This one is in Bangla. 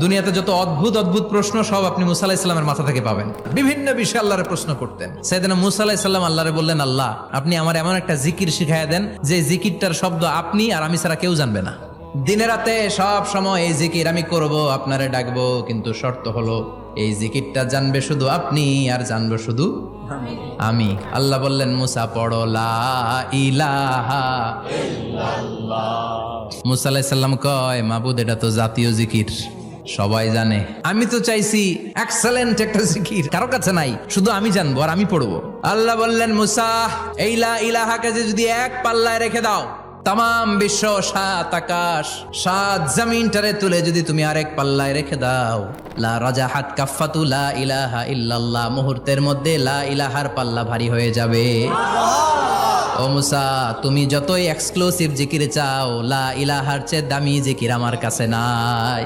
দুনিয়াতে যত অদ্ভুত অদ্ভুত প্রশ্ন সব আপনি মুসা আলাহিস সাল্লামের মাথা থেকে পাবেন। বিভিন্ন বিষয়ে আল্লাহরে প্রশ্ন করতেন। সাইয়েদনা মুসা আলাহিস সাল্লাম আল্লাহরে বললেন, আল্লাহ আপনি আমার এমন একটা জিকির শিখাইয়া দেন যে জিকিরটার শব্দ আপনি আর আমি ছাড়া কেউ জানবে না। দিনে রাতে সব সময় এই জিকির আমি করব, আপনারে ডাকবো, কিন্তু শর্ত হলো এই জিকিরটা জানবে শুধু আপনি আর জানবো শুধু আমি। আল্লাহ বললেন, মুসা পড়ো লা ইলাহা ইল্লাল্লাহ। মুসা আলাইহিস সালাম কয়, মাবুদ এটা তো জাতীয় জিকির, সবাই জানে। আমি তো চাইছি এক্সেলেন্ট একটা জিকির, কারো কাছে নাই, শুধু আমি জানবো আর আমি পড়বো। আল্লাহ বললেন, মুসা এই লা ইলাহাকে যদি এক পাল্লায় রেখে দাও, তাম বিশ্ব, 7 আকাশ 7 জমিনটারে তুলে যদি তুমি আরেক পাল্লায় রেখে দাও, লা রাজাহাত কাফাতু লা ইলাহা ইল্লাল্লাহ, মুহূর্তের মধ্যে লা ইলাহার পাল্লা ভারী হয়ে যাবে। ও মুসা, তুমি যতই এক্সক্লুসিভ জিকির চাও, লা ইলাহার চেয়ে দামি জিকির আমার কাছে নাই।